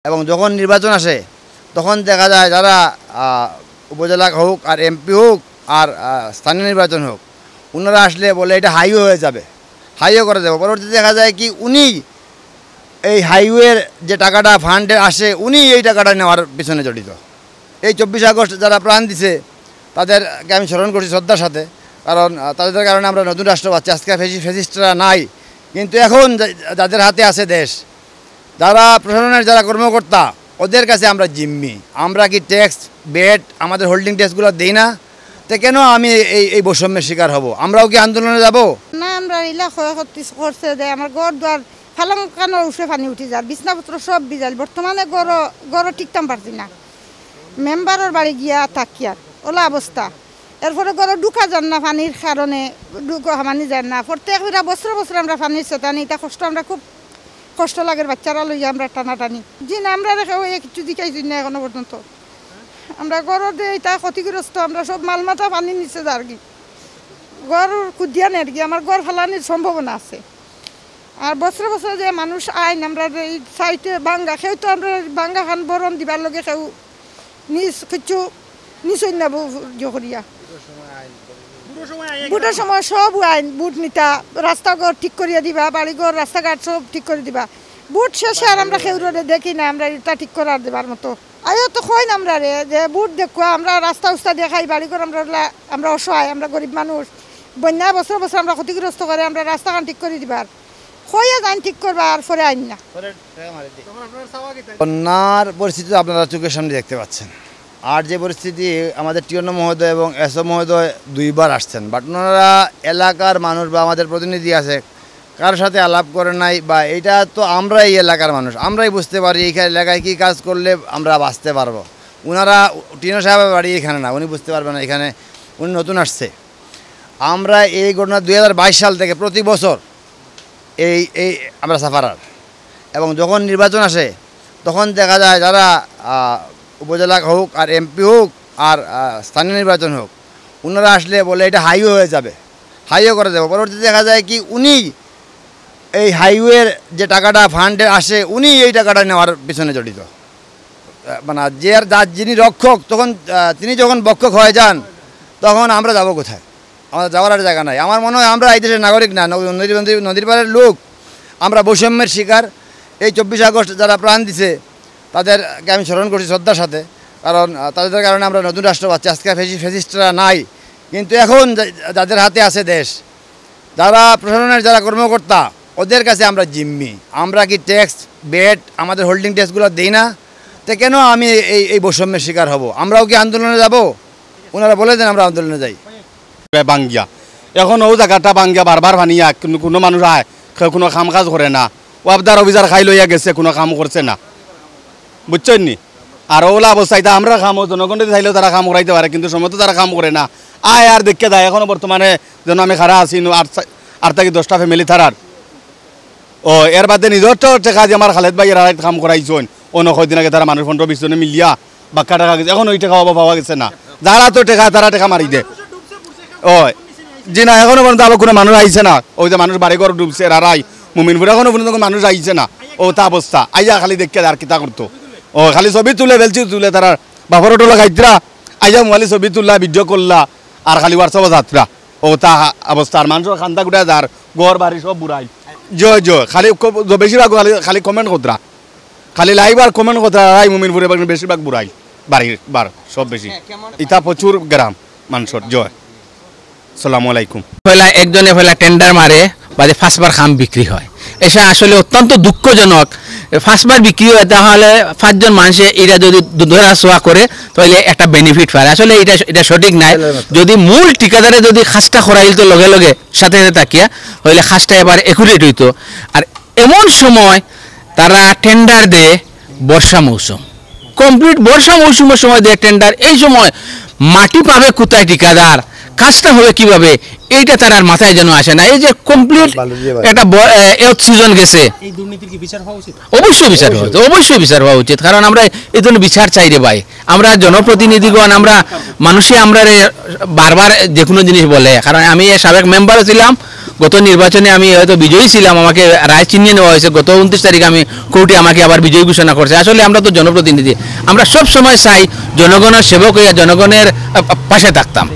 এবং যখন নির্বাচন আসে তখন দেখা যায় যারা উপজেলা হোক আর এমপি হোক আর স্থানীয় নির্বাচন হোক, ওনারা আসলে বলে এটা হাইওয়ে হয়ে যাবে, হাইওয়ে করে দেবো। পরবর্তীতে দেখা যায় কি উনি এই হাইওয়ের যে টাকাটা ফান্ডে আসে উনি এই টাকাটা নেওয়ার পিছনে জড়িত। এই 24 আগস্ট যারা প্রাণ দিছে তাদেরকে আমি স্মরণ করছি শ্রদ্ধার সাথে, কারণ তাদের কারণে আমরা নতুন রাষ্ট্র পাচ্ছি। আজকে ফেসিস্টরা নাই, কিন্তু এখন যাদের হাতে আছে দেশ, যারা প্রশাসনের যারা কর্মকর্তা, ওদের কাছে আমরা জিম্মি। আমরা কি ট্যাক্স বেট আমাদের হোল্ডিং ট্যাক্সগুলো দিই না? তো কেন আমি এই বৈষম্যের শিকার হব? আমরাও কি আন্দোলনে যাব না? আমরা এলা ক্ষয়ক্ষতি করছে যে আমার ঘর দুয়ার ফালাং কানোর উঠে পানি উঠি যায়, বিছনাপত্র সব বিজাল। বর্তমানে গড় টিকতাম পারছি না, মেম্বারের বাড়ি গিয়া থাকিয়ার ওলা অবস্থা। এরপরে গড় ঢুকা যান না পানির কারণে, হামানি যান না। প্রত্যেক বছর বছর আমরা পানির চেতানি, এটা কষ্ট আমরা খুব কষ্ট লাগে। বাচ্চারা লইয়া আমরা টানাটানি জি না, আমরা কিছু দিকাইছি না এখনো পর্যন্ত। আমরা গড়ে এটা ক্ষতিগ্রস্ত, আমরা সব মালমাথা পানি নিচে যার কি গড় কুদিয়া নেট গিয়ে আমার গড় ফেলানির সম্ভাবনা আছে। আর বছর বছর যে মানুষ আইন আমরা এই সাইটে বাঙ্গা খেউ, তো আমরা বাঙ্গা খান বরণ দিবার লগে খেউ নিজ কিছু নিচই নেব করিয়া বুটের সময় সব আইন বুট নিতা, রাস্তাঘর ঠিক করিয়া দিবা, বাড়িঘর রাস্তাঘাট সব ঠিক করে দিবা। বুট শেষে আর আমরা খেউ দেখি না, আমরা এটা ঠিক করার দেবার মতো আয়ো তো হয় না। আমরা রে যে বুট দেখো আমরা রাস্তা উস্তা দেখাই, বাড়িঘর আমরা অসহায়, আমরা গরিব মানুষ। বন্যা বছর বছর আমরা ক্ষতিগ্রস্ত করে, আমরা রাস্তাঘাট ঠিক করে দিবার হয়ে যান, ঠিক করবা আর পরে আইন না। বন্যার পরিস্থিতি আপনারা চোখের সামনে দেখতে পাচ্ছেন। আর যে পরিস্থিতি আমাদের টিওনো মহোদয় এবং এসও মহোদয় দুইবার আসছেন, বাট ওনারা এলাকার মানুষ বা আমাদের প্রতিনিধি আছে কারোর সাথে আলাপ করে নাই। বা এটা তো আমরা এই এলাকার মানুষ, আমরাই বুঝতে পারি এই এলাকায় কী কাজ করলে আমরা বাঁচতে পারবো। ওনারা টিনো সাহেবের বাড়ি এখানে না, উনি বুঝতে পারবেন না, এখানে উনি নতুন আসছে। আমরা এই ঘটনা 2022 সাল থেকে প্রতি বছর এই আমরা সাফারার। এবং যখন নির্বাচন আসে তখন দেখা যায় যারা উপজেলা হোক আর এমপি হোক আর স্থানীয় নির্বাচন হোক, ওনারা আসলে বলে এটা হাইওয়ে হয়ে যাবে, হাইওয়ে করে দেবো। পরবর্তীতে দেখা যায় কি উনি এই হাইওয়ের যে টাকাটা ফান্ডে আসে উনি এই টাকাটা নেওয়ার পিছনে জড়িত। মানে যিনি রক্ষক, তখন তিনি যখন বক্ষক হয়ে যান তখন আমরা যাব কোথায়? আমাদের যাওয়ার আর জায়গা নাই। আমার মনে হয় আমরা এই দেশের নাগরিক না, নদীর পাড়ের লোক। আমরা বৈষম্যের শিকার। এই 24 আগস্ট যারা প্রাণ দিছে তাদেরকে আমি স্মরণ করছি শ্রদ্ধার সাথে, কারণ তাদের কারণে আমরা নতুন রাষ্ট্র পাচ্ছি। আজকে ফেসিস্টরা নাই, কিন্তু এখন যাদের হাতে আছে দেশ, যারা প্রশাসনের যারা কর্মকর্তা, ওদের কাছে আমরা জিম্মি। আমরা কি ট্যাক্স বেট আমাদের হোল্ডিং ট্যাক্সগুলো দিই না? তো কেন আমি এই বৈষম্যের শিকার হব? আমরাও কি আন্দোলনে যাব? ওনারা বলে দেন আমরা আন্দোলনে যাই। বাঙ্গিয়া এখন ও জায়গাটা বাঙ্গিয়া বারবার ভানিয়া কোনো মানুষ আয়, কোনো কাম কাজ করে না। ও আবদার অভিযার খাই লইয়া গেছে, কোনো কাম করছে না, বুঝছেন নি? আর ওলা অবস্থায় আমরা কামও জনগণে চাইলেও তারা কাম করাইতে পারে, কিন্তু সময় তো তারা কাম করে না। আয় আর দেখে দেয় এখনো বর্তমানে যেন আমি খারা আছি 8 থেকে 10টা ফ্যামিলি থারার। ও এর বাদে নিজের টেকা দিয়ে আমার খালেদ ভাই এরা কাম করাইছেন। অন্য কয়দিন আগে তারা মানুষ 15-20 জনে মিলিয়া বাক্কা টাকা গেছে, এখন ওই টাকা পাওয়া গেছে না। যারা তো টেকা তারা টেকা মারি দে। ও জি না, এখনো পর্যন্ত আবার কোনো মানুষ আইছে না। ওই যে মানুষ বাড়িঘর ডুবছে রারাই মুমিনপুর, এখনো পর্যন্ত মানুষ আইছে না। ও তা অবস্থা আইয়া খালি দেখে আর কিতা করতো। ও খালি ছবি তুলে বেলছি, তুলে তারা বাপর টোলা খাইতরা আইয়া মোবাইলে ছবি তুললা, ভিডিও করলা, আর খালি হোয়াটসঅ্যাপে যাত্রা। ও তা অবস্থা। আর মানুষের খান্দা গুটা যার ঘর বাড়ি সব বুড়াই জয় জয়, খালি বেশিরভাগ খালি কমেন্ট করতরা, খালি লাইভ আর কমেন্ট করতরা। রাই মুমিনপুরে বেশিরভাগ বুড়াই বাড়ির বার সব বেশি। ইটা প্রচুর গ্রাম মানুষের জয়। আসসালামু আলাইকুম। একজনে টেন্ডার মারে বাদে 5 বার খাম বিক্রি হয়, এটা আসলে অত্যন্ত দুঃখজনক। 5 বার বিক্রি হয় তাহলে 5 জন মানুষে এটা যদি ধরা ছোঁয়া করে তাহলে একটা বেনিফিট পায়। আসলে এটা সঠিক নাই। যদি মূল ঠিকাদারে যদি খাসটা করাইল তো লগে লগে সাথে সাথে তাকিয়া হইলে খাসটা এবার একুরেট হইতো। আর এমন সময় তারা টেন্ডার দেয় বর্ষা মৌসুম, কমপ্লিট বর্ষা মৌসুমের সময় দেয় টেন্ডার। এই সময় মাটি পাবে কোথায় ঠিকাদার, কাজটা হবে কিভাবে, এইটা তার আর মাথায় যেন আসে না। এই যে কমপ্লিট একটা সিজন গেছে, এই দুর্নীতির কি বিচার হওয়া উচিত? অবশ্যই বিচার হওয়া উচিত, অবশ্যই বিচার হওয়া উচিত। কারণ আমরা এই জন্য বিচার চাই রে ভাই। আমরা জনপ্রতিনিধিগণ, আমরা মানুষে আমরা বারবার যে কোনো জিনিস বলে। কারণ আমি সাবেক মেম্বারও ছিলাম, গত নির্বাচনে আমি হয়তো বিজয়ী ছিলাম, আমাকে রায় চিনিয়ে নেওয়া হয়েছে, গত 29 তারিখে আমি কোর্টে আমাকে আবার বিজয়ী ঘোষণা করছে। আসলে আমরা তো জনপ্রতিনিধি, আমরা সব সময় চাই জনগণের সেবক হইয়া জনগণের পাশে থাকতাম।